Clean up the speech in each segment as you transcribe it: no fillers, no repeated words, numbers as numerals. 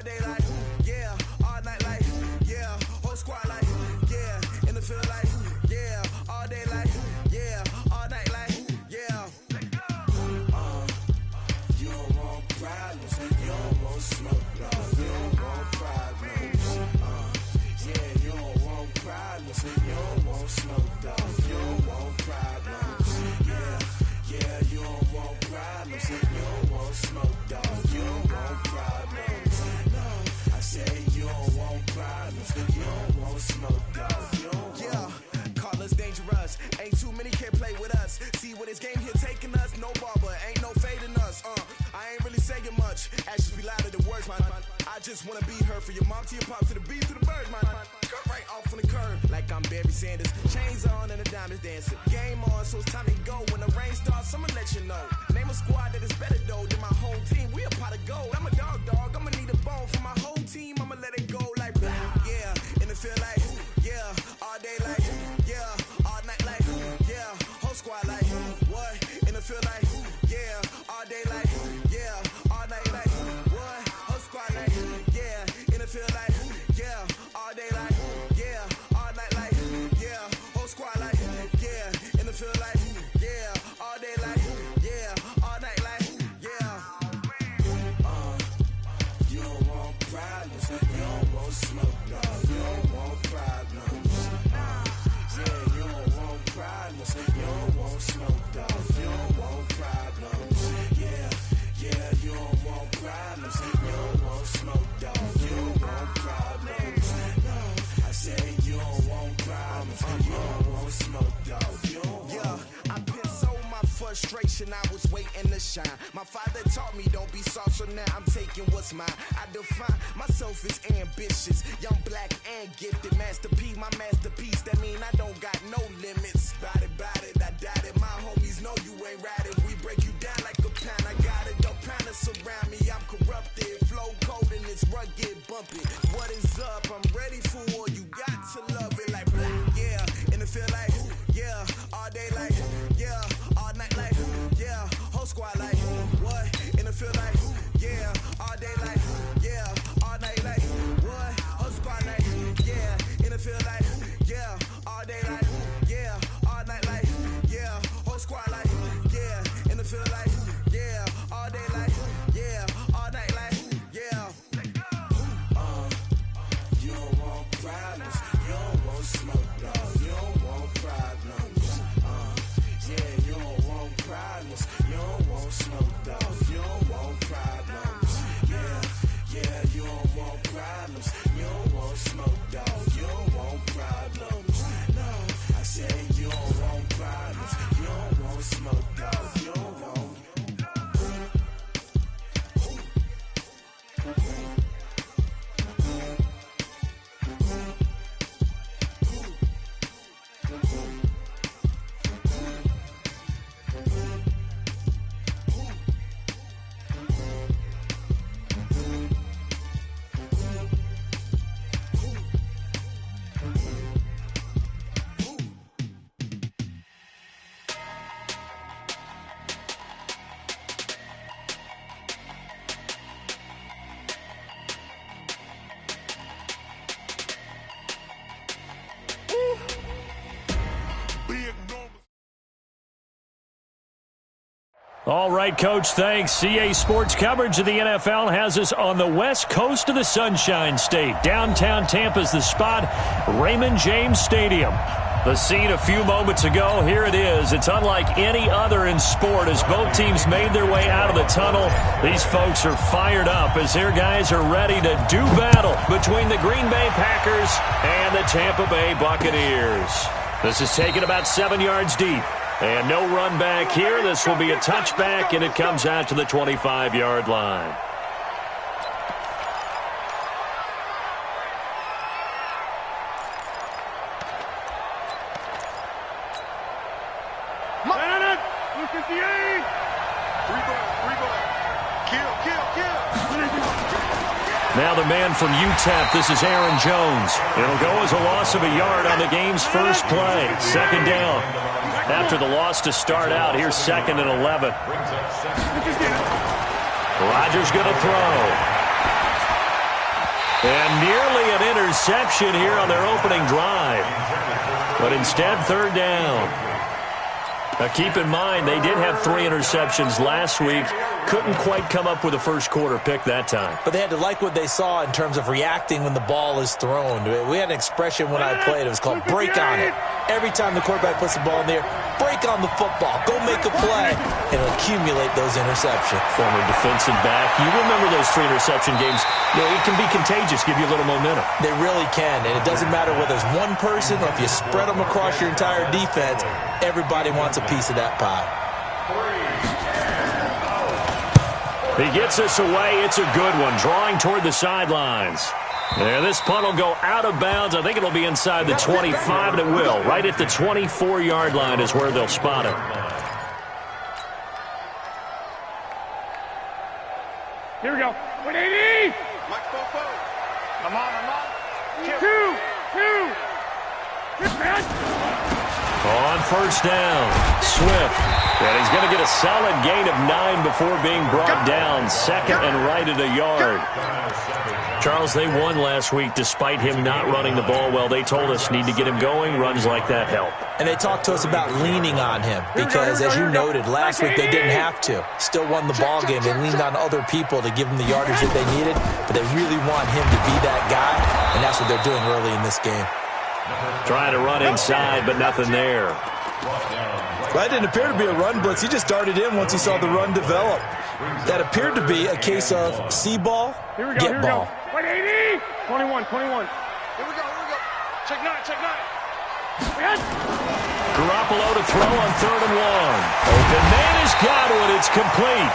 day like, yeah, all night like, yeah, whole squad like, yeah, in the field like, yeah, all day like, yeah, all night like, yeah. You don't want problems, you don't want smoke, no, you don't want problems. Yeah, you don't want problems, you don't want smoke, dog, you don't want problems. Yeah, you don't want problems, you don't want smoke, dog, you don't want problems. No, I say you don't want problems, you don't want smoke, dog, you don't want. Yeah, call us dangerous, ain't too many can play with us. See what this game here taking us, no ball, but ain't no fading us. I ain't really saying much, actions be louder than words, man. I just wanna be heard for your mom to your pop to the beat to the birds, man. Cut right off on the curb, like I'm Barry Sanders. Chains on and the diamonds dancing. Game on, so it's time to go. When the rain starts, I'ma let you know. Name a squad that is better though than my whole team. We a pot of gold. I'm a dog, I'ma need a bone for my whole team. I'ma let it go like, yeah, in the field like, yeah, all day like, yeah, all night like, yeah, whole squad like, what? In the field like, yeah, all day like, yeah, all night like, what? Whole squad like, yeah, in the field like, yeah, all day like, yeah, all night like, yeah, whole squad like, yeah, in the field like, yeah, all day like, yeah, all night like, yeah. You don't want problems, you don't want smoke, no, you don't want problems. Yeah, you don't want problems, you don't want smoke, dog, you don't want problems. Yeah, you don't want problems, you don't want smoke, dog, you don't want problems. No, I say you don't want problems, you don't want smoke, dog, you don't want. Yeah, I been so my frustration, I was waiting to shine. My father taught me don't be soft, so now I'm taking what's mine. I define myself as ambitious, young, black, and gifted. Master P, my masterpiece, that mean I don't got no limits. Bout it, I doubt it. My homies know you ain't ratted. We break you down like a pound. I got it, don't pound us around me. I'm corrupted, flow cold and it's rugged, bumpy. What is up? I'm ready for war. You got to love it like black. Yeah, in the field like, yeah, all day like, yeah, all night like, yeah, whole squad like, what? In the field like, yeah, all day like, yeah, all night like, what? Whole squad like, yeah, in the field like, yeah, all day like, yeah, all night like, yeah, whole squad like, yeah, in the field like, yeah, all day like, yeah, all night like, yeah. You don't want problems, you don't want smoke, no, you don't want problems. Yeah, you don't want problems, you don't want smoke, dog, you don't want problems. Yeah, you don't want problems, you don't want smoke, dog, you don't want problems. No, I say you don't want problems, you don't want smoke, dog, you don't want. All right, Coach, thanks. CA Sports coverage of the NFL has us on the west coast of the Sunshine State. Downtown Tampa's the spot, Raymond James Stadium. The scene a few moments ago, here it is. It's unlike any other in sport as both teams made their way out of the tunnel. These folks are fired up as their guys are ready to do battle between the Green Bay Packers and the Tampa Bay Buccaneers. This is taken about 7 yards deep. And no run back here. This will be a touchback, and it comes out to the 25-yard line. Now the man from UTEP, this is Aaron Jones. It'll go as a loss of a yard on the game's first play. Second down. After the loss to start out, here's 2nd and 11. Rodgers going to throw. And nearly an interception here on their opening drive. But instead, third down. Now, keep in mind, they did have 3 interceptions last week. Couldn't quite come up with a first-quarter pick that time. But they had to like what they saw in terms of reacting when the ball is thrown. We had an expression when I played. It was called break on it. Every time the quarterback puts the ball in there, break on the football. Go make a play and accumulate those interceptions. Former defensive back. You remember those 3 interception games. It can be contagious, give you a little momentum. They really can, and it doesn't matter whether it's one person or if you spread them across your entire defense. Everybody wants a piece of that pie. He gets this away. It's a good one. Drawing toward the sidelines. There, this punt will go out of bounds. I think it'll be inside the 25, and it will. Right at the 24-yard line is where they'll spot it. Here we go. 180. Come on. 2. On first down, Swift. And he's going to get a solid gain of 9 before being brought down. Second and right at a yard. Charles, they won last week despite him not running the ball well. They told us need to get him going. Runs like that help. And they talked to us about leaning on him because, as you noted, last week they didn't have to. Still won the ball game. They leaned on other people to give them the yardage that they needed, but they really want him to be that guy, and that's what they're doing early in this game. Trying to run inside, but nothing there. Well, that didn't appear to be a run blitz. He just darted in once he saw the run develop. That appeared to be a case of see ball, get ball. 180. 21. Here we go. Check 9. Garoppolo to throw on 3rd and 1. Open man is Godwin. It's complete.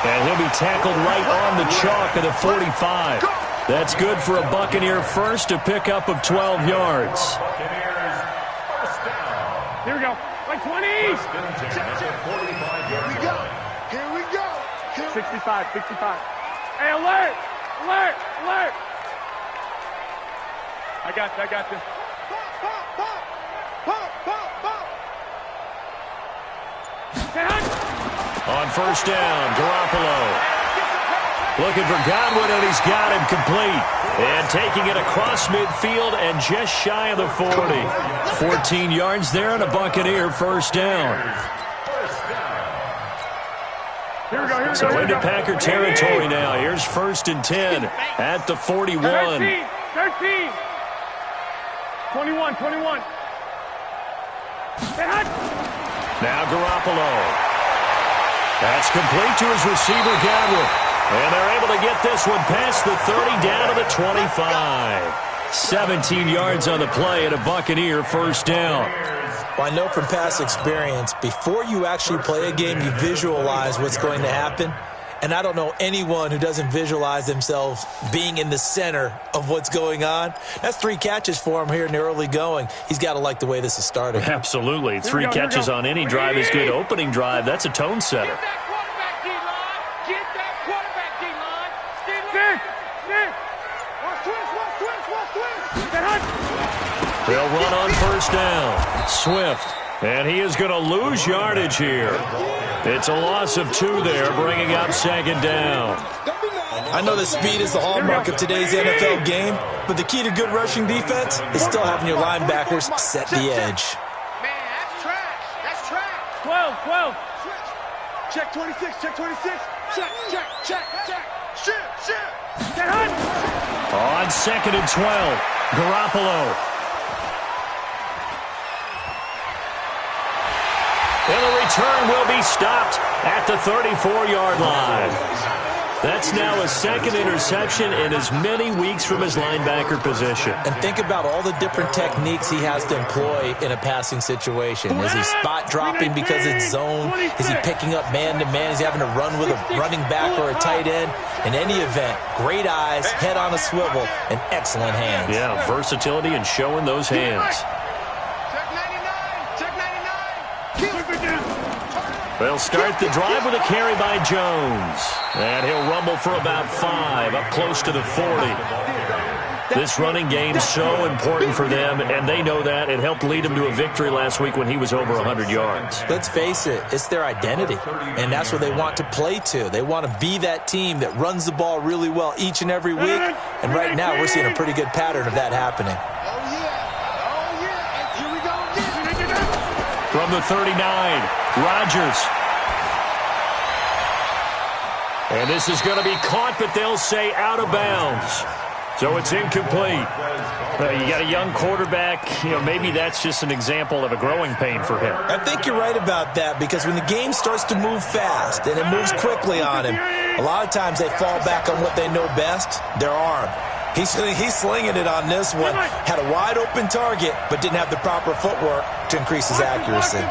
And he'll be tackled right on the chalk at the 45. That's good for a Buccaneer first, a pickup of 12 yards. Here we go. 20. Here we go. 65. Hey, alert. I got this. On first down, Garoppolo. Looking for Godwin, and he's got him complete. And taking it across midfield and just shy of the 40. 14 yards there and a Buccaneer first down. So into Packer territory now. Here's 1st and 10 at the 41. 13. 21. Now Garoppolo. That's complete to his receiver, Godwin. And they're able to get this one past the 30 down to the 25. 17 yards on the play and a Buccaneer first down. Well, I know from past experience, before you actually play a game, you visualize what's going to happen. And I don't know anyone who doesn't visualize themselves being in the center of what's going on. That's 3 catches for him here in the early going. He's got to like the way this is starting. Absolutely. 3 catches on any drive is good. Opening drive, that's a tone setter. They'll run on first down. Swift. And he is going to lose yardage here. It's a loss of 2 there, bringing up 2nd down. I know that speed is the hallmark of today's NFL game, but the key to good rushing defense is still having your linebackers set the edge. Man, that's trash. 12. Check 26. Check. Shit. On 2nd and 12, Garoppolo. And the return will be stopped at the 34-yard line. That's now his 2nd interception in as many weeks from his linebacker position. And think about all the different techniques he has to employ in a passing situation. Is he spot dropping because it's zone? Is he picking up man-to-man? Is he having to run with a running back or a tight end? In any event, great eyes, head on a swivel, and excellent hands. Yeah, versatility and showing those hands. They'll start the drive with a carry by Jones. And he'll rumble for about 5, up close to the 40. This running game is so important for them, and they know that. It helped lead them to a victory last week when he was over 100 yards. Let's face it, it's their identity, and that's what they want to play to. They want to be that team that runs the ball really well each and every week, and right now we're seeing a pretty good pattern of that happening. From the 39, Rodgers. And this is going to be caught, but they'll say out of bounds. So it's incomplete. You got a young quarterback. Maybe that's just an example of a growing pain for him. I think you're right about that, because when the game starts to move fast and it moves quickly on him, a lot of times they fall back on what they know best, their arm. He's slinging it on this one. Had a wide open target, but didn't have the proper footwork to increase his accuracy.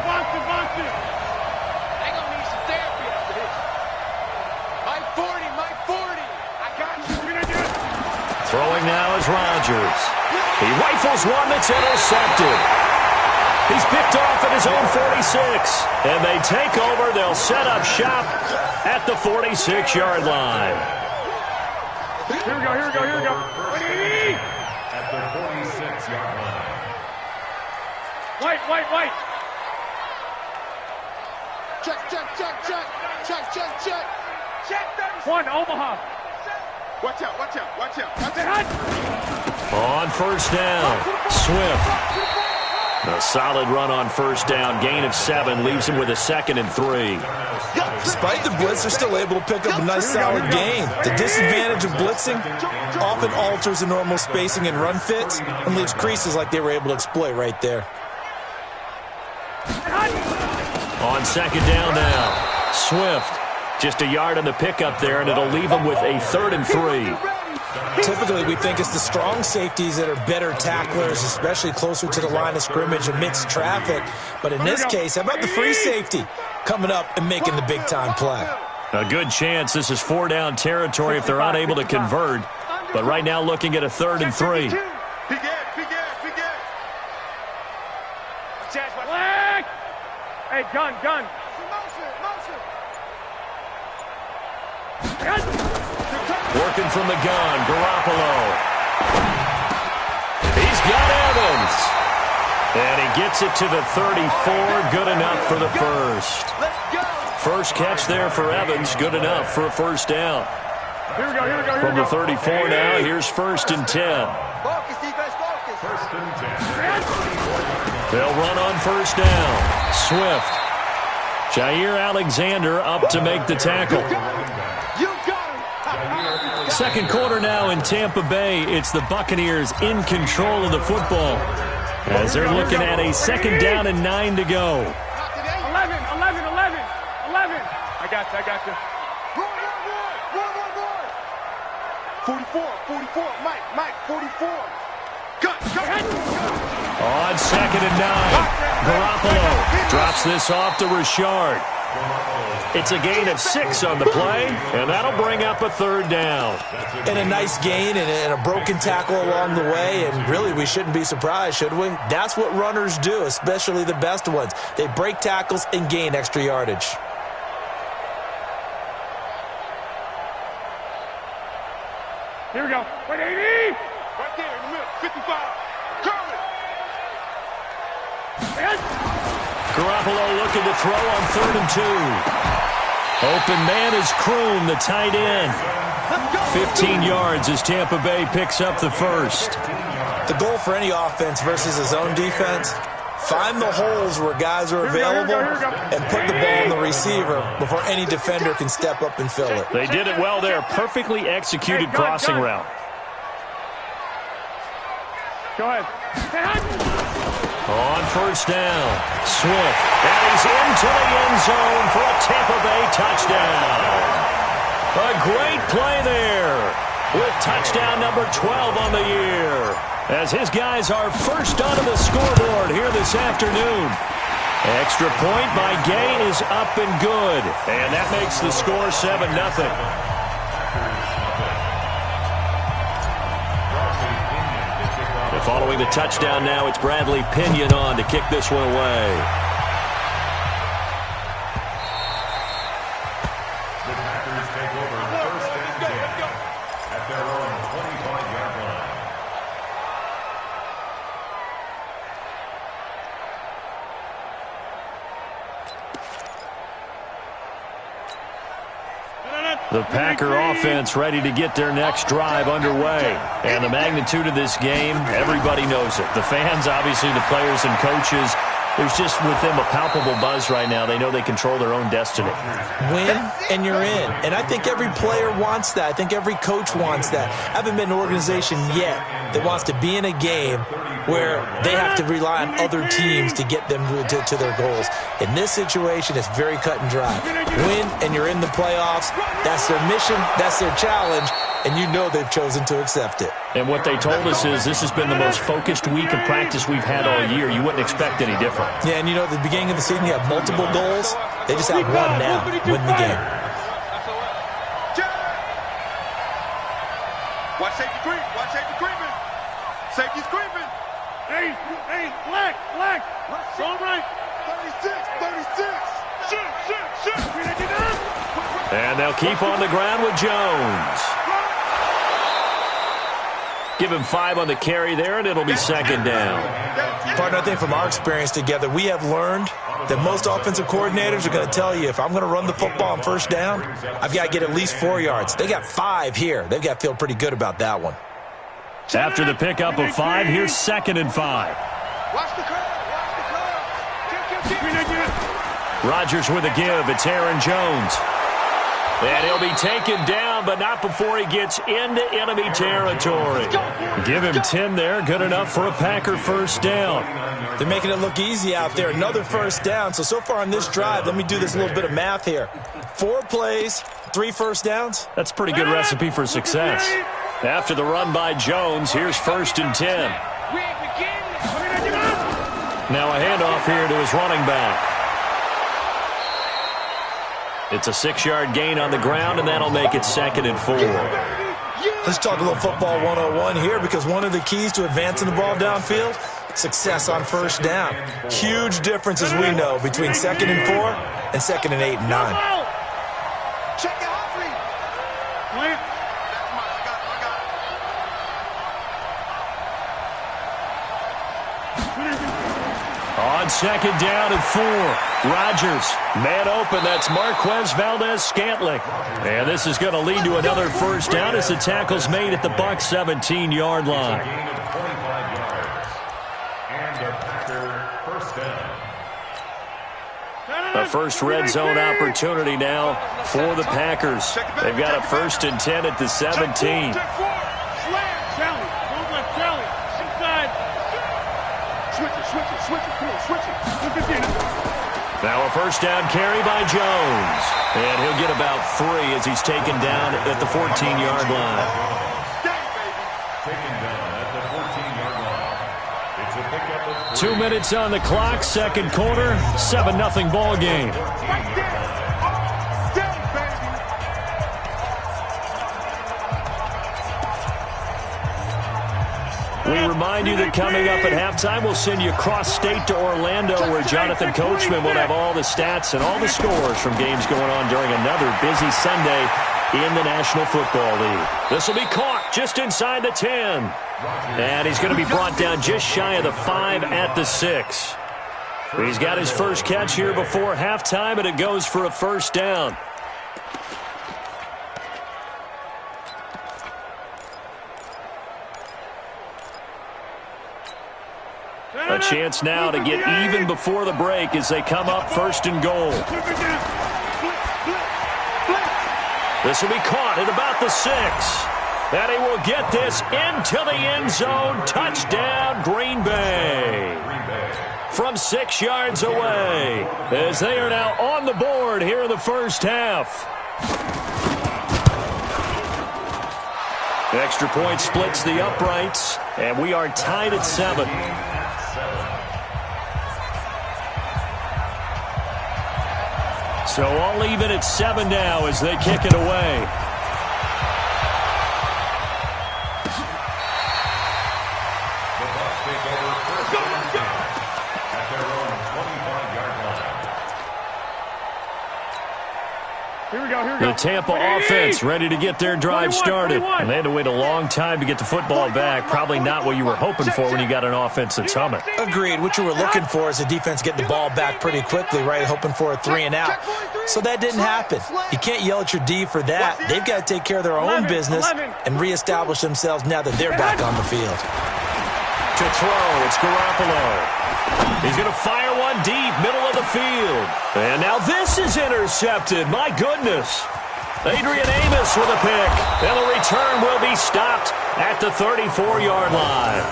Throwing now is Rodgers. He rifles one that's intercepted. He's picked off at his own 46. And they take over. They'll set up shop at the 46-yard line. Here we go. At the 46-yard line. White. Check. One, Omaha. Watch out. On first down, Swift. A solid run on first down. Gain of 7 leaves him with a 2nd and 3. Despite the blitz, they're still able to pick up a nice solid gain. The disadvantage of blitzing often alters the normal spacing and run fits and leaves creases like they were able to exploit right there. On second down now, Swift. Just a yard on the pickup there, and it'll leave him with a 3rd and 3. Typically, we think it's the strong safeties that are better tacklers, especially closer to the line of scrimmage amidst traffic. But in this case, how about the free safety coming up and making the big-time play? A good chance this is 4-down territory if they're unable to convert. But right now looking at a 3rd and 3. Hey, gun. Working from the gun, Garoppolo. He's got Evans. And he gets it to the 34. Good enough for the first. First catch there for Evans. Good enough for a first down. Here we go. From the 34 now, here's 1st and 10. First and 10. They'll run on first down. Swift. Jair Alexander up to make the tackle. Second quarter now in Tampa Bay. It's the Buccaneers in control of the football as they're looking at a 2nd down and 9 to go. 11. I got you. Run. 44. Mike, 44. Go. On 2nd and 9, Garoppolo drops this off to Richard. It's a gain of 6 on the play, and that'll bring up a 3rd down. And a nice gain and a broken tackle along the way, and really we shouldn't be surprised, should we? That's what runners do, especially the best ones. They break tackles and gain extra yardage. Here we go. 180. Right there in the middle. 55. Curl it. Garoppolo looking to throw on 3rd and 2. Open man is Kroon, the tight end. 15 yards as Tampa Bay picks up the first. The goal for any offense versus his own defense, find the holes where guys are available and put the ball on the receiver before any defender can step up and fill it. They did it well there. Perfectly executed crossing route. Go ahead. On first down, Swift. And he's into the end zone for a Tampa Bay touchdown. A great play there with touchdown number 12 on the year. As his guys are first onto the scoreboard here this afternoon. Extra point by Gay is up and good. And that makes the score 7-0. Following the touchdown now, it's Bradley Pinion on to kick this one away. The Packers take over 1st and 10 at their own 25-yard line. The Packer offense ready to get their next drive underway. And the magnitude of this game, everybody knows it. The fans, obviously the players and coaches, there's just with them a palpable buzz right now. They know they control their own destiny. Win and you're in. And I think every player wants that. I think every coach wants that. I haven't been an organization yet that wants to be in a game where they have to rely on other teams to get them to their goals. In this situation, it's very cut and dry. Win and you're in the playoffs. That's their mission. That's their challenge. And you know they've chosen to accept it. And what they told us is this has been the most focused week of practice we've had all year. You wouldn't expect any different. Yeah, and you know, at the beginning of the season, you have multiple goals. They just have one now. Win the game. Watch safety creep. Watch safety creeping. Safety's creeping. Hey, black. Go right. 36. Shoot. And they'll keep on the ground with Jones. Give him 5 on the carry there, and it'll be second down. Partner, I think from our experience together, we have learned that most offensive coordinators are going to tell you, if I'm going to run the football on first down, I've got to get at least 4 yards. They got 5 here. They've got to feel pretty good about that one. After the pickup of 5, here's 2nd and 5. Watch the curve. Rodgers with a give. It's Aaron Jones. And he'll be taken down, but not before he gets into enemy territory. Give him 10 there. Good enough for a Packer first down. They're making it look easy out there. Another first down. So far on this drive, let me do this little bit of math here. 4 plays, 3 first downs. That's a pretty good recipe for success. After the run by Jones, here's 1st and 10. Now a handoff here to his running back. It's a 6-yard gain on the ground, and that'll make it 2nd and 4. Let's talk a little football 101 here, because one of the keys to advancing the ball downfield, success on first down. Huge difference, as we know, between 2nd and 4 and 2nd and 8 and 9. Check it out, please. Plant. I got it. On 2nd down and 4, Rodgers, man open, that's Marquez Valdez-Scantling. And this is going to lead to another first down as the tackle's made at the Bucs 17-yard line. A first red zone opportunity now for the Packers. They've got a 1st and 10 at the 17. Now a first down carry by Jones. And he'll get about 3 as he's taken down at the 14-yard line. 2 minutes on the clock, 2nd quarter, 7-0 ball game. We remind you that coming up at halftime, we'll send you cross-state to Orlando, where Jonathan Coachman will have all the stats and all the scores from games going on during another busy Sunday in the National Football League. This will be caught just inside the 10. And he's going to be brought down just shy of the 5 at the 6. He's got his first catch here before halftime, and it goes for a first down. A chance now to get even before the break as they come up 1st and goal. This will be caught at about the 6. And he will get this into the end zone. Touchdown, Green Bay. From 6 yards away, as they are now on the board here in the first half. Extra point splits the uprights, and we are tied at 7. So all even at 7 now as they kick it away. Here The Tampa offense ready to get their drive started. And they had to wait a long time to get the football back. Probably not what you were hoping for when you got an offense that's humming. Agreed. What you were looking for is the defense getting the ball back pretty quickly, right? Hoping for a 3 and out. So that didn't happen. You can't yell at your D for that. They've got to take care of their own business and reestablish themselves now that they're back on the field. To throw, it's Garoppolo. He's going to fire one deep, middle of the field. And now this is intercepted. My goodness. Adrian Amos with a pick. And the return will be stopped at the 34-yard line.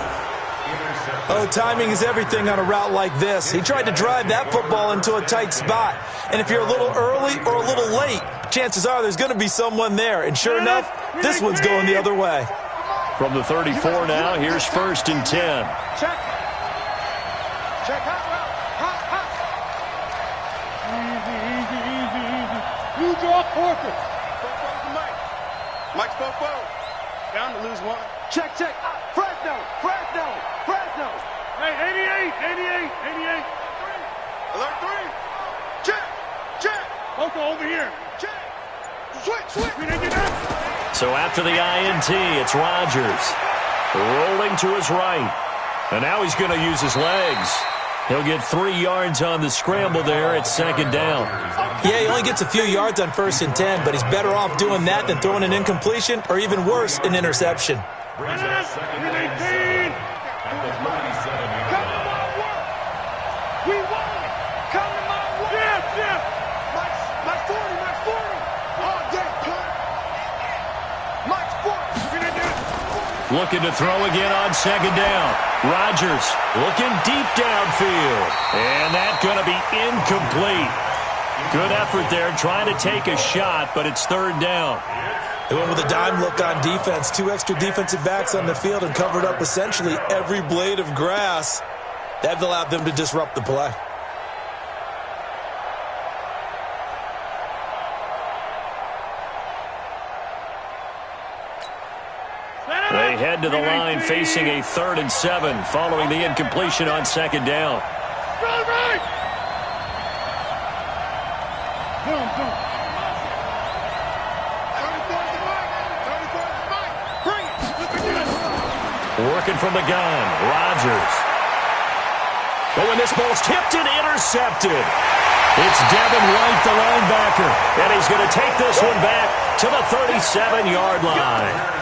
Oh, timing is everything on a route like this. He tried to drive that football into a tight spot. And if you're a little early or a little late, chances are there's going to be someone there. And sure enough, this one's going the other way. From the 34 now, here's 1st and 10. Check. Check. Hot. Easy. You draw Porter. Mike's 4-4. Down to lose one. Check. Fresno. Hey, 88. Alert 3. Check. Boca over here. Check. Switch. We didn't get that. So after the INT, it's Rodgers. Rolling to his right. And now he's going to use his legs. He'll get 3 yards on the scramble there at 2nd down. Yeah, he only gets a few yards on 1st and 10, but he's better off doing that than throwing an incompletion or even worse, an interception. Looking to throw again on 2nd down. Rodgers looking deep downfield. And that's going to be incomplete. Good effort there trying to take a shot, but it's 3rd down. They went with a dime look on defense. 2 extra defensive backs on the field and covered up essentially every blade of grass. That allowed them to disrupt the play. They head to the line facing a 3rd and 7 following the incompletion on 2nd down. Working from the gun, Rodgers. Oh, and this ball's tipped and intercepted. It's Devin White, the linebacker, and he's going to take this one back to the 37-yard line.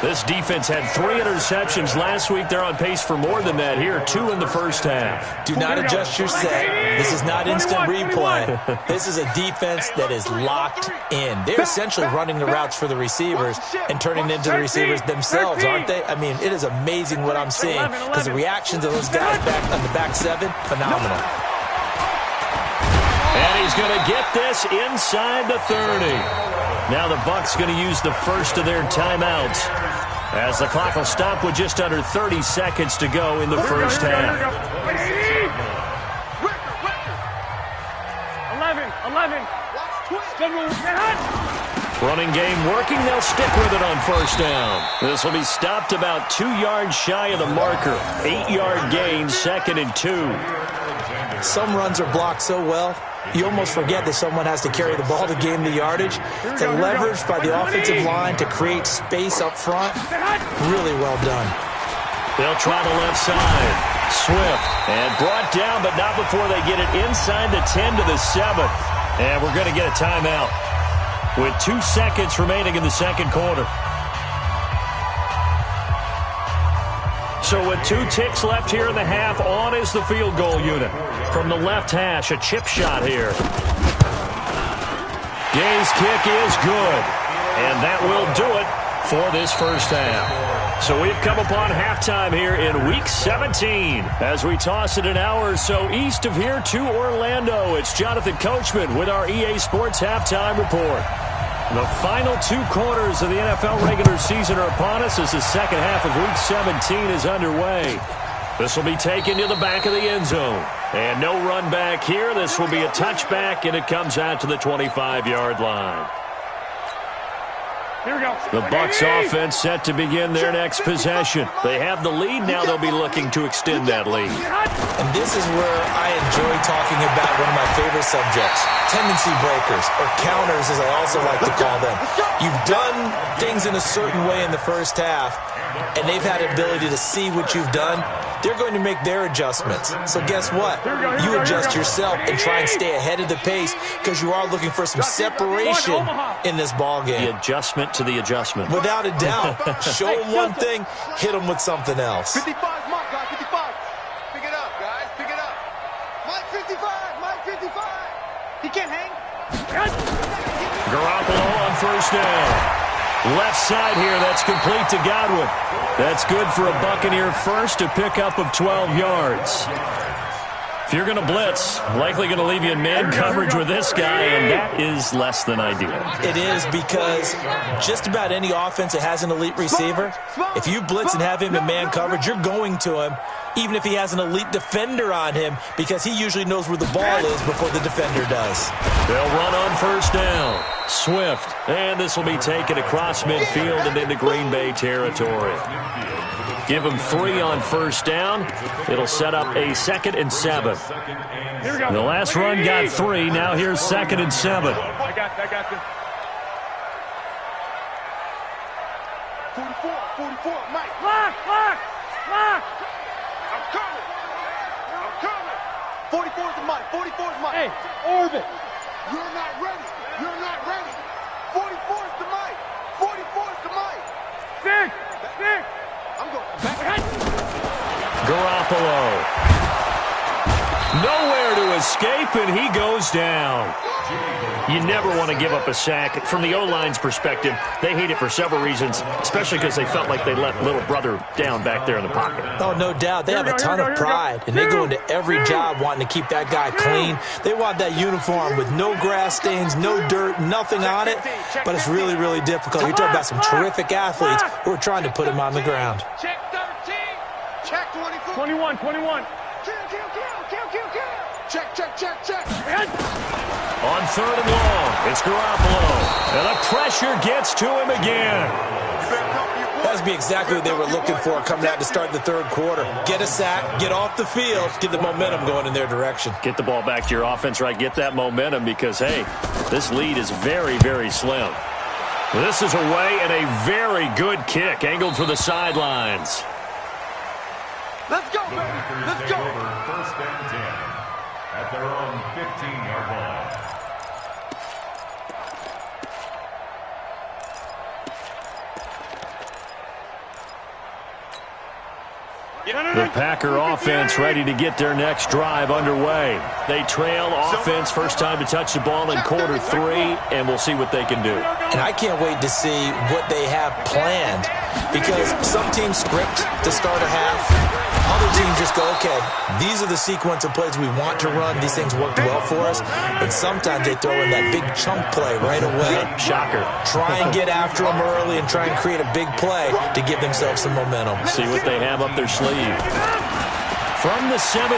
This defense had 3 interceptions last week. They're on pace for more than that here, 2 in the first half. Do not adjust your set. This is not instant replay. This is a defense that is locked in. They're essentially running the routes for the receivers and turning into the receivers themselves, aren't they? I mean, it is amazing what I'm seeing because the reactions of those guys back on the back 7, phenomenal. And he's going to get this inside the 30. Now the Bucs going to use the first of their timeouts as the clock will stop with just under 30 seconds to go in the first half. 11. Running game working. They'll stick with it on 1st down. This will be stopped about 2 yards shy of the marker. 8-yard gain, 2nd and 2. Some runs are blocked so well, you almost forget that someone has to carry the ball to gain the yardage. It's a leverage by the offensive line to create space up front. Really well done. They'll try the left side. Swift. And brought down, but not before they get it inside the 10 to the 7. And we're going to get a timeout with 2 seconds remaining in the 2nd quarter. So with 2 ticks left here in the half, on is the field goal unit. From the left hash, a chip shot here. Gay's kick is good. And that will do it for this first half. So we've come upon halftime here in Week 17. As we toss it an hour or so east of here to Orlando, it's Jonathan Coachman with our EA Sports Halftime Report. The final 2 quarters of the NFL regular season are upon us as the second half of Week 17 is underway. This will be taken to the back of the end zone. And no run back here. This will be a touchback, and it comes out to the 25-yard line. Here we go. The Bucs offense set to begin their next possession. They have the lead now. They'll be looking to extend that lead. And this is where I enjoy talking about one of my favorite subjects, tendency breakers, or counters as I also like to call them. You've done things in a certain way in the first half, and they've had the ability to see what you've done. They're going to make their adjustments. So guess what? You adjust yourself and try and stay ahead of the pace because you are looking for some separation in this ball game. The adjustment to the adjustment. Without a doubt. Show them one thing, hit them with something else. 55 mark, guys, 55. Pick it up, guys, pick it up. Mike 55, Mike 55. He can't hang. Garoppolo on first down. Left side here, that's complete to Godwin. That's good for a Buccaneer first, a pickup of 12 yards. If you're going to blitz, likely going to leave you in man coverage with this guy, and that is less than ideal. It is because just about any offense that has an elite receiver, if you blitz and have him in man coverage, you're going to him, even if he has an elite defender on him, because he usually knows where the ball is before the defender does. They'll run on first down. Swift, and this will be taken across midfield and into Green Bay territory. Give him 3 on first down. It'll set up a 2nd and 7. Here we go. The last run got 3. Now here's 2nd and 7. I got you. 44, Mike. Lock. I'm coming. 44 is the Mike, 44 is Mike. Hey, orbit. You're not ready. 44 is the Mike. 44 is the Mike. Six. I'm going back. Garoppolo. Nowhere to escape, and he goes down. You never want to give up a sack. From the O-line's perspective, they hate it for several reasons, especially because they felt like they let little brother down back there in the pocket. Oh, no doubt. They have a ton of pride, and they go into every job wanting to keep that guy clean. They want that uniform with no grass stains, no dirt, nothing on it, but it's really, really difficult. You're talking about some terrific athletes who are trying to put him on the ground. Check 13. Check 24. 21. Kill. Check. On 3rd and long, it's Garoppolo. And the pressure gets to him again. That would be exactly what they were looking for coming out to start the 3rd quarter. Get a sack, get off the field, get the momentum going in their direction. Get the ball back to your offense, right? Get that momentum because, hey, this lead is very, very slim. This is away and a very good kick angled for the sidelines. Let's go, baby. Let's go. First and 10 at their own 15-yard line. The Packer offense ready to get their next drive underway. They trail offense, first time to touch the ball in quarter 3, and we'll see what they can do. And I can't wait to see what they have planned, because some teams script to start a half. Other teams just go, okay, these are the sequence of plays we want to run. These things worked well for us. And sometimes they throw in that big chunk play right away. Shocker. Try and get after them early and try and create a big play to give themselves some momentum. See what they have up their sleeve. From the 17,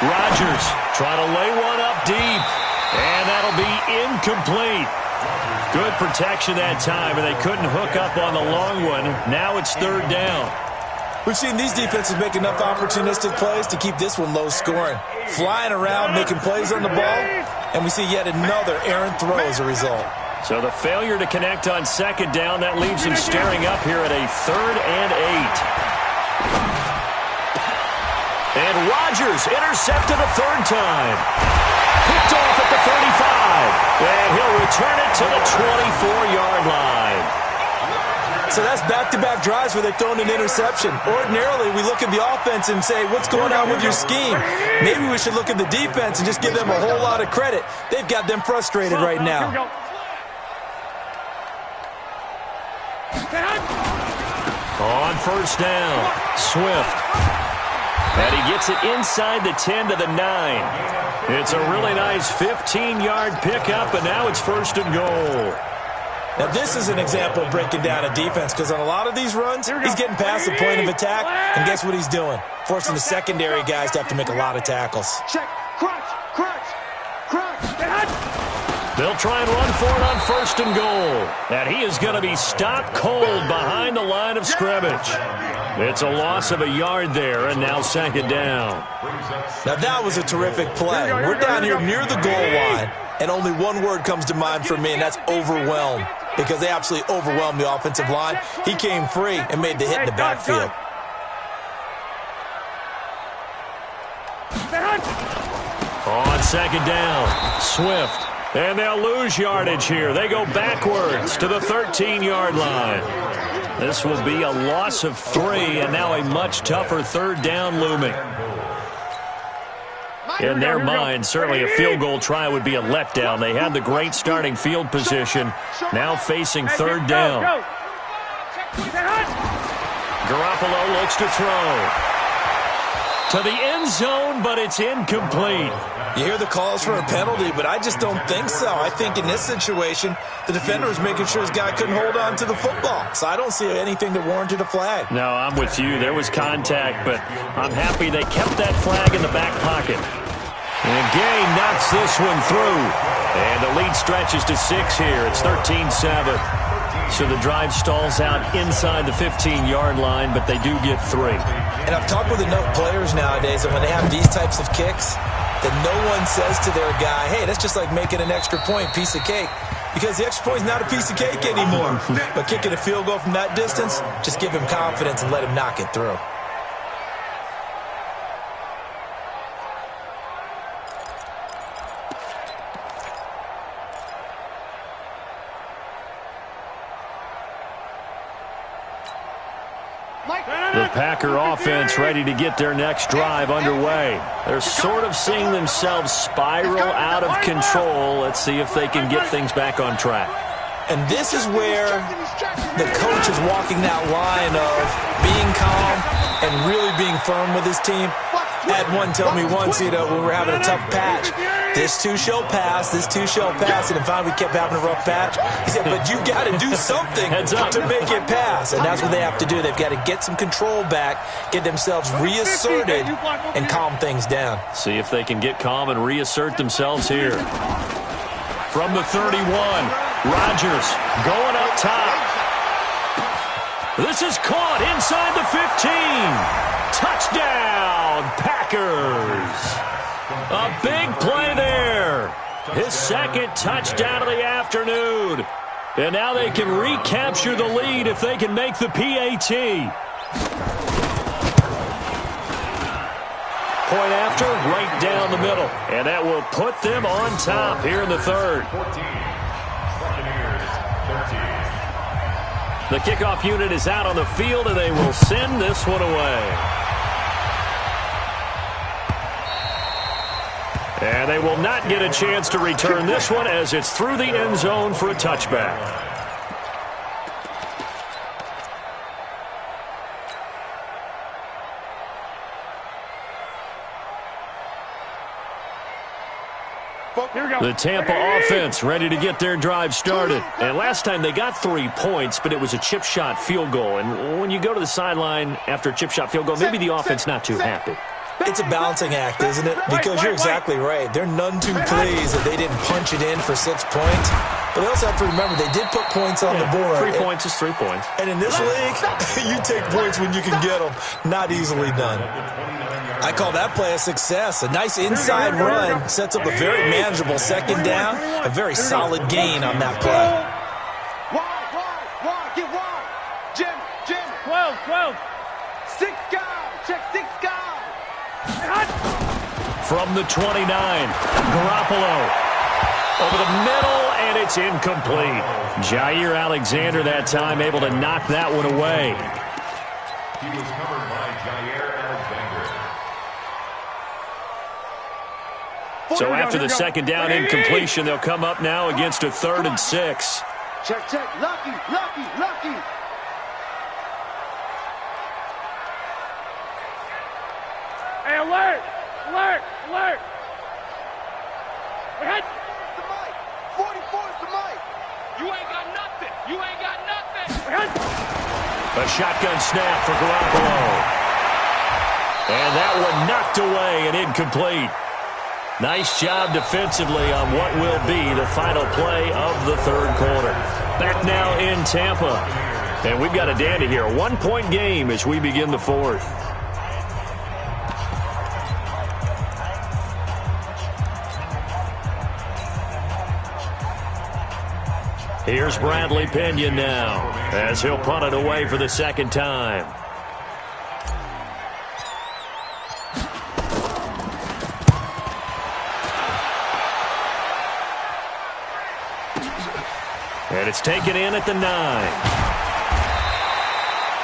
Rodgers trying to lay one up deep. And that'll be incomplete. Good protection that time, and they couldn't hook up on the long one. Now it's 3rd down. We've seen these defenses make enough opportunistic plays to keep this one low scoring. Flying around, making plays on the ball, and we see yet another errant throw as a result. So the failure to connect on 2nd down, that leaves him staring up here at a 3rd and 8. And Rodgers intercepted a 3rd time. Picked off at the 35. And he'll return it to the 24-yard line. So that's back-to-back drives where they've thrown an interception. Ordinarily, we look at the offense and say, what's going on with your scheme? Maybe we should look at the defense and just give them a whole lot of credit. They've got them frustrated right now. On first down, Swift. And he gets it inside the 10 to the 9. It's a really nice 15-yard pickup, and now it's 1st and goal. Now, this is an example of breaking down a defense, because on a lot of these runs, he's getting past the point of attack, and guess what he's doing? Forcing the secondary guys to have to make a lot of tackles. Check. Crunch. They'll try and run for it on 1st and goal. And he is going to be stopped cold behind the line of scrimmage. It's a loss of a yard there, and now 2nd down. Now that was a terrific play. We're down here near the goal line, and only one word comes to mind for me, and that's overwhelmed, because they absolutely overwhelmed the offensive line. He came free and made the hit in the backfield. On 2nd down, Swift. And they'll lose yardage here. They go backwards to the 13-yard line. This will be a loss of 3, and now a much tougher 3rd down looming. In their mind, certainly a field goal try would be a letdown. They had the great starting field position, now facing 3rd down. Garoppolo looks to throw. To the end zone, but it's incomplete. You hear the calls for a penalty, but I just don't think so. I think in this situation, the defender was making sure his guy couldn't hold on to the football. So I don't see anything that warranted a flag. No, I'm with you. There was contact, but I'm happy they kept that flag in the back pocket. And Gay knocks this one through. And the lead stretches to 6 here. It's 13-7. So the drive stalls out inside the 15-yard line, but they do get 3. And I've talked with enough players nowadays that when they have these types of kicks, that no one says to their guy, hey, that's just like making an extra point, piece of cake. Because the extra point is not a piece of cake anymore. But kicking a field goal from that distance, just give him confidence and let him knock it through. The Packer offense ready to get their next drive underway. They're sort of seeing themselves spiral out of control. Let's see if they can get things back on track. And this is where the coach is walking that line of being calm and really being firm with his team. I had one tell me once, when we were having a tough patch, this too shall pass, this too shall pass, and then finally we kept having a rough patch. He said, but you got to do something to make it pass, and that's what they have to do. They've got to get some control back, get themselves reasserted, and calm things down. See if they can get calm and reassert themselves here. From the 31, Rodgers going up top. This is caught inside the 15. Touchdown, Packers. A big play there. His 2nd touchdown of the afternoon. And now they can recapture the lead if they can make the PAT. Point after, right down the middle. And that will put them on top here in the 3rd. The kickoff unit is out on the field, and they will send this one away. And they will not get a chance to return this one as it's through the end zone for a touchback. The Tampa offense ready to get their drive started. And last time they got 3 points, but it was a chip shot field goal. And when you go to the sideline after a chip shot field goal, maybe the offense not too happy. It's a balancing act, isn't it? Because you're exactly right. They're none too pleased that they didn't punch it in for 6 points. But they also have to remember they did put points on the board. 3 points is 3 points. And in this league, you take points when you can get them. Not easily done. I call that play a success. A nice inside run sets up a very manageable 2nd down. A very solid gain on that play. Wide, get wide. Jim. 12. 6 guys. Check 6 guys. From the 29, Garoppolo over the middle, and it's incomplete. Jair Alexander that time able to knock that one away. He was covered by Jair Alexander. So after the 2nd down incompletion, they'll come up now against a 3rd and 6. Check. Lucky. Hey, alert! Ahead! The mic! 44's the mic! You ain't got nothing! A shotgun snap for Garoppolo. And that one knocked away and incomplete. Nice job defensively on what will be the final play of the third quarter. Back now in Tampa. And we've got a dandy here. A 1-point game as we begin the fourth. Here's Bradley Pinion now as he'll punt it away for the second time. And it's taken in at the 9.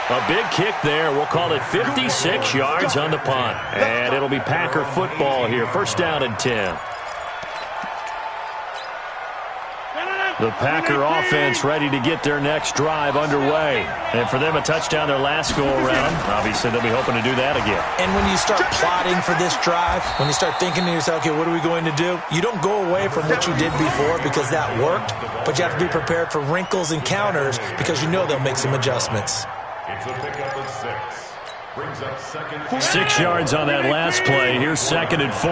A big kick there. We'll call it 56 yards on the punt. And it'll be Packer football here. First down and 10. The Packer offense ready to get their next drive underway. And for them, a touchdown their last go-around. Obviously, they'll be hoping to do that again. And when you start plotting for this drive, when you start thinking to yourself, okay, what are we going to do? You don't go away from what you did before because that worked, but you have to be prepared for wrinkles and counters because you know they'll make some adjustments. It's a pickup of 6. Brings up second. 6 yards on that last play. Here's second and 4.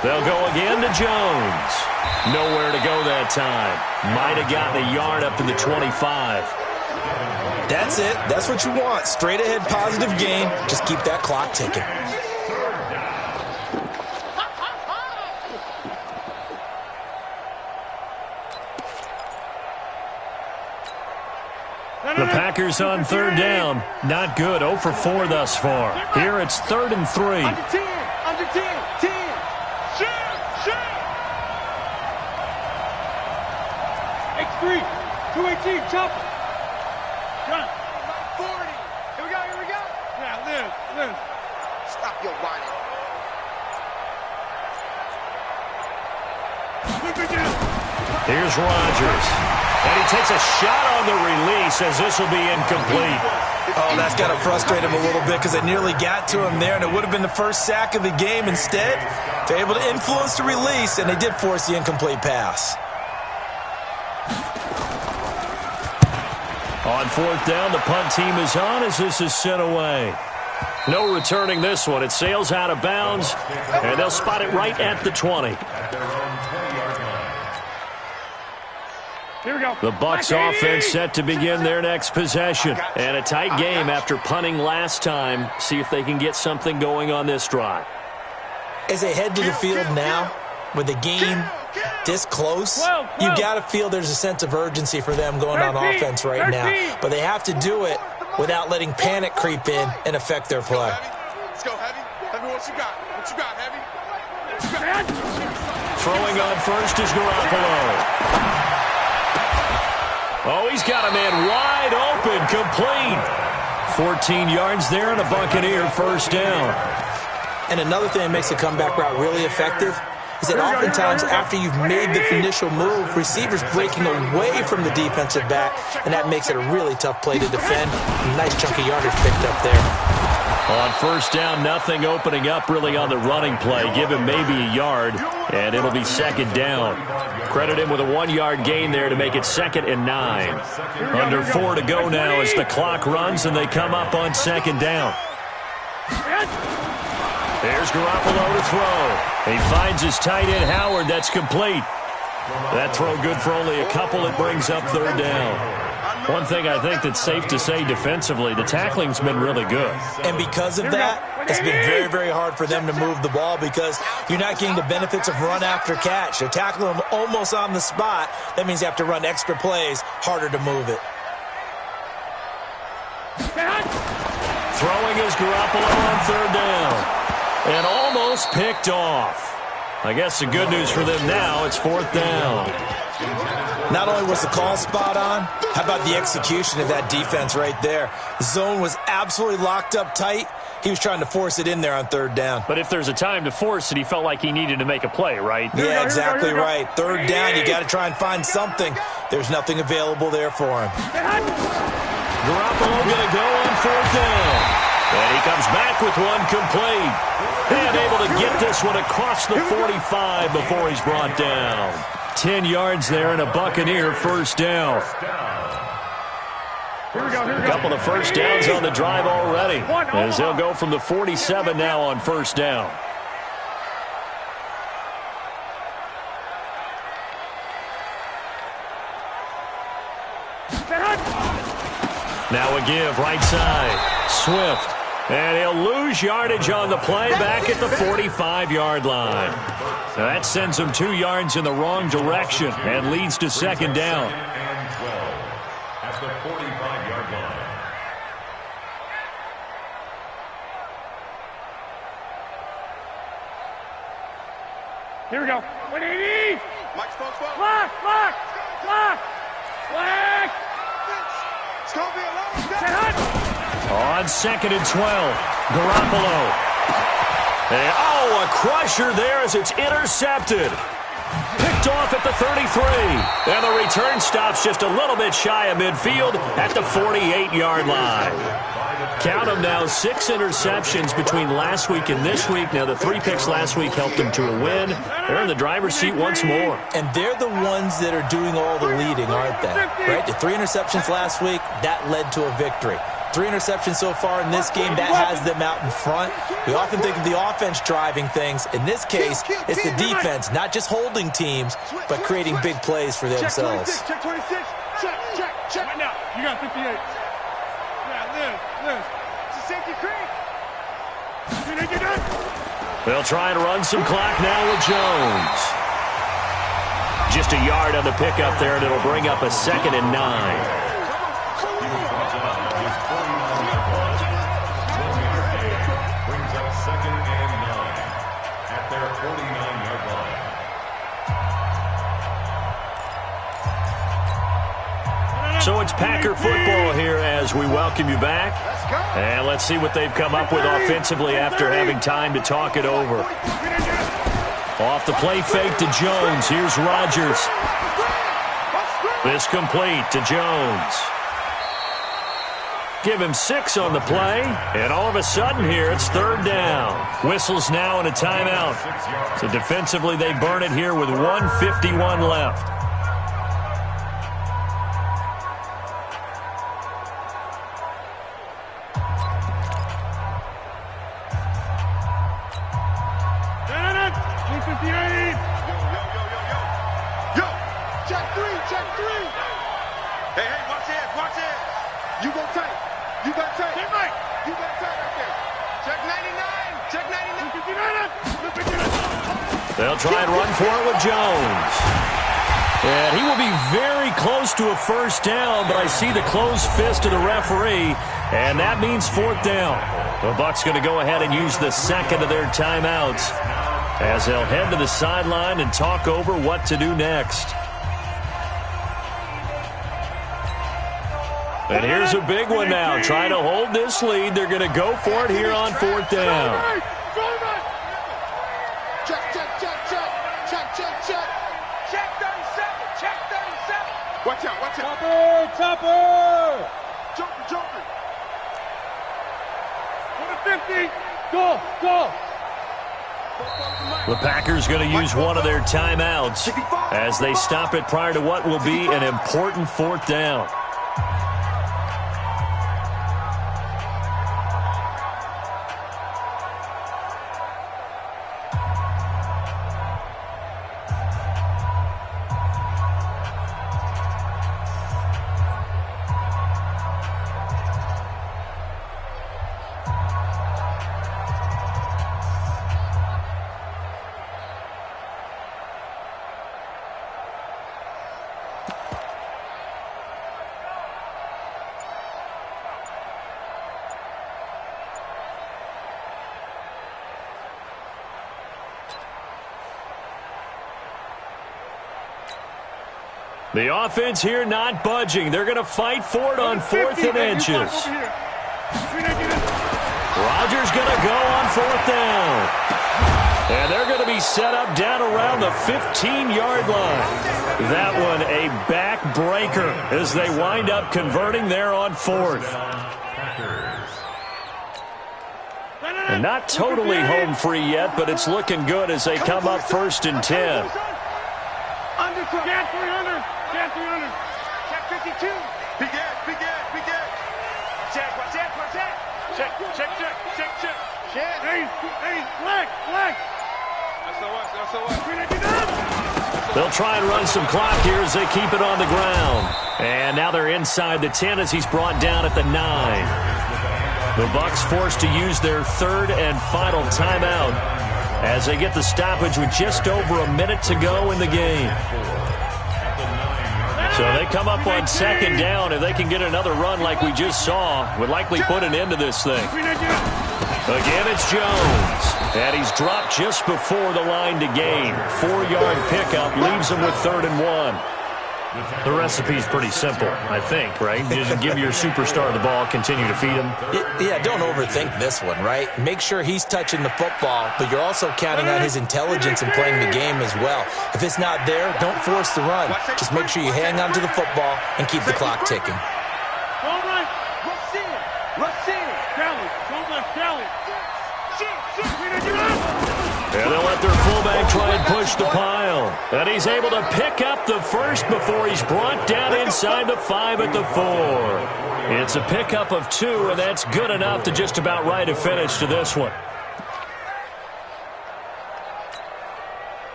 They'll go again to Jones. Nowhere to go that time. Might have gotten a yard up to the 25. That's it. That's what you want. Straight ahead positive gain. Just keep that clock ticking. The Packers on third down. Not good. 0 for 4 thus far. Here it's 3rd and 3. Under 10. Under 10. 10. X3, 218, chopper. Run. 40. Here we go. Yeah, live. Stop your whining. Here's Rodgers. And he takes a shot on the release as this will be incomplete. Oh, that's got to frustrate him a little bit because they nearly got to him there, and it would have been the first sack of the game. Instead, they're able to influence the release, and they did force the incomplete pass. On fourth down, the punt team is on as this is sent away. No returning this one. It sails out of bounds, and they'll spot it right at the 20. Here we go. The Bucs offense set to begin their next possession. And a tight game after punting last time. See if they can get something going on this drive. As they head to the field now, with the game this close, you got to feel there's a sense of urgency for them going on offense right now. But they have to do it without letting panic creep in and affect their play. Let's go, Heavy. Heavy, what you got? What you got, Heavy? Throwing on first is Garoppolo. Oh, he's got a man wide open, complete. 14 yards there and a Buccaneer first down. And another thing that makes the comeback route really effective is that oftentimes after you've made the initial move, receivers breaking away from the defensive back, and that makes it a really tough play to defend. A nice chunk of yardage picked up there. On first down, nothing opening up really on the running play. Give him maybe a yard, and it'll be second down. Credit him with a 1-yard gain there to make it 2nd and 9. Under 4 to go now as the clock runs, and they come up on second down. There's Garoppolo to throw. He finds his tight end, Howard. That's complete. That throw good for only a couple. It brings up third down. One thing I think that's safe to say defensively, the tackling's been really good. And because of that, it's been very, very hard for them to move the ball because you're not getting the benefits of run after catch. They're tackling them almost on the spot. That means you have to run extra plays, harder to move it. Throwing is Garoppolo on third down. And almost picked off. I guess the good news for them now, it's 4th down. Not only was the call spot on, how about the execution of that defense right there? The zone was absolutely locked up tight. He was trying to force it in there on third down. But if there's a time to force it, he felt like he needed to make a play, right? Yeah, exactly right. Third down, you got to try and find something. There's nothing available there for him. Garoppolo going to go on 4th down. And he comes back with one complete. And able to get this one across the 45 before he's brought down. 10 yards there and a Buccaneer first down. A couple of first downs on the drive already, as they'll go from the 47 now on first down. Now a give right side. Swift. And he'll lose yardage on the play back at the 45-yard line. So that sends him 2 yards in the wrong direction and leads to second down. And 12 at the 45-yard line. Here we go. 180. Mike's close. Block. It's going to be a long Set day. hut. On second and 12, Garoppolo. And, a crusher there as it's intercepted. Picked off at the 33. And the return stops just a little bit shy of midfield at the 48-yard line. Count them now, 6 interceptions between last week and this week. Now, the 3 picks last week helped them to a win. They're in the driver's seat once more. And they're the ones that are doing all the leading, aren't they? Right? The 3 interceptions last week, that led to a victory. 3 interceptions so far in this game, that has them out in front. We often think of the offense driving things. In this case, it's the defense, not just holding teams, but creating big plays for themselves. Check 26. Check. Right now. You got 58. Yeah, live. It's a safety creek. You think you're done? They'll try and run some clock now with Jones. Just a yard on the pickup there, and it'll bring up a 2nd and 9. Brings up 2nd and 9 at their 49-yard line. So it's Packer football here as we welcome you back. And let's see what they've come up with offensively after having time to talk it over. Off the play fake to Jones. Here's Rodgers. This complete to Jones. Give him 6 on the play, and all of a sudden here it's 3rd down. Whistles now and a timeout. So defensively they burn it here with 1:51 left. Yo. Check 3. Hey, watch it. You go tight. You got tight. Get right. You got tight right there. Check 99. They'll try and run for it with Jones. And he will be very close to a first down, but I see the closed fist of the referee, and that means 4th down. The Bucs going to go ahead and use the second of their timeouts as they'll head to the sideline and talk over what to do next. And here's a big one now. Trying to hold this lead. They're going to go for it here on 4th down. Check. Check 37. Watch out. Topper. Jumper. 150. Go. The Packers going to use one of their timeouts as they stop it prior to what will be an important 4th down. The offense here not budging. They're going to fight for it on 4th and inches. Rodgers going to go on 4th down. And they're going to be set up down around the 15-yard line. That one a backbreaker as they wind up converting there on 4th. And not totally home free yet, but it's looking good as they come up 1st and 10. Check 52. Big Ed. They'll try and run some clock here as they keep it on the ground. And now they're inside the 10 as he's brought down at the 9. The Bucs forced to use their third and final timeout as they get the stoppage with just over a minute to go in the game. So they come up on second down. If they can get another run like we just saw, would likely put an end to this thing. Again, it's Jones. And he's dropped just before the line to gain. 4-yard pickup leaves him with 3rd and 1. The recipe's pretty simple, I think, right? Just give your superstar the ball, continue to feed him. Yeah, don't overthink this one, right? Make sure he's touching the football, but you're also counting on his intelligence in playing the game as well. If it's not there, don't force the run. Just make sure you hang on to the football and keep the clock ticking. And they'll let their fullback try and push the pile. And he's able to pick up the first before he's brought down inside the 5 at the 4. It's a pickup of 2, and that's good enough to just about write a finish to this one.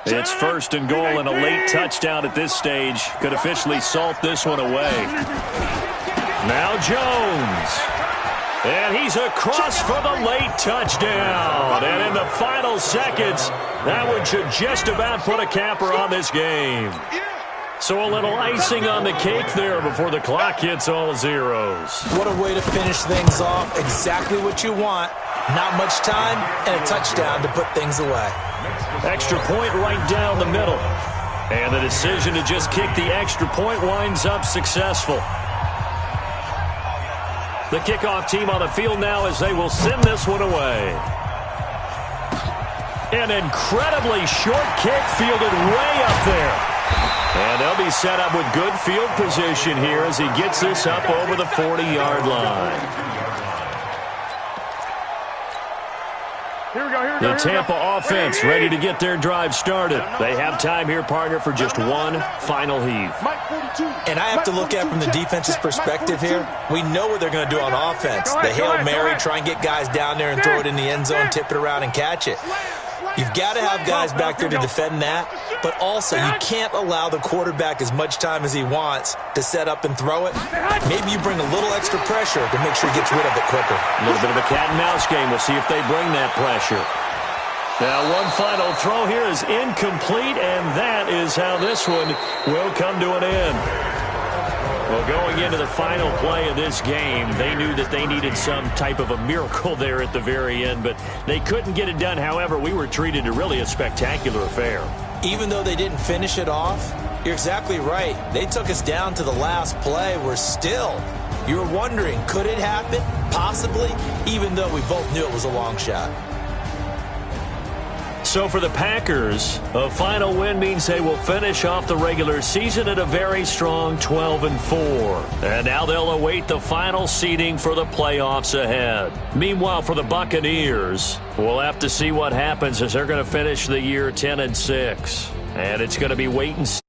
It's 1st and goal, and a late touchdown at this stage could officially salt this one away. Now Jones. And he's across for the late touchdown. And in the final seconds, that one should just about put a capper on this game. So a little icing on the cake there before the clock hits all zeros. What a way to finish things off. Exactly what you want. Not much time and a touchdown to put things away. Extra point right down the middle. And the decision to just kick the extra point winds up successful. The kickoff team on the field now as they will send this one away. An incredibly short kick fielded way up there. And they'll be set up with good field position here as he gets this up over the 40-yard line. The Tampa offense ready to get their drive started. They have time here, partner, for just one final heave. And I have to look at from the defense's perspective here. We know what they're going to do on offense. The Hail Mary, try and get guys down there and throw it in the end zone, tip it around and catch it. You've got to have guys back there to defend that, but also you can't allow the quarterback as much time as he wants to set up and throw it. Maybe you bring a little extra pressure to make sure he gets rid of it quicker. A little bit of a cat and mouse game. We'll see if they bring that pressure. Now one final throw here is incomplete, and that is how this one will come to an end. Well, going into the final play of this game, they knew that they needed some type of a miracle there at the very end, but they couldn't get it done. However, we were treated to really a spectacular affair. Even though they didn't finish it off, you're exactly right. They took us down to the last play. We're still, you were wondering, could it happen? Possibly, even though we both knew it was a long shot. So for the Packers, a final win means they will finish off the regular season at a very strong 12-4. And now they'll await the final seeding for the playoffs ahead. Meanwhile, for the Buccaneers, we'll have to see what happens as they're going to finish the year 10-6. And it's going to be wait and see.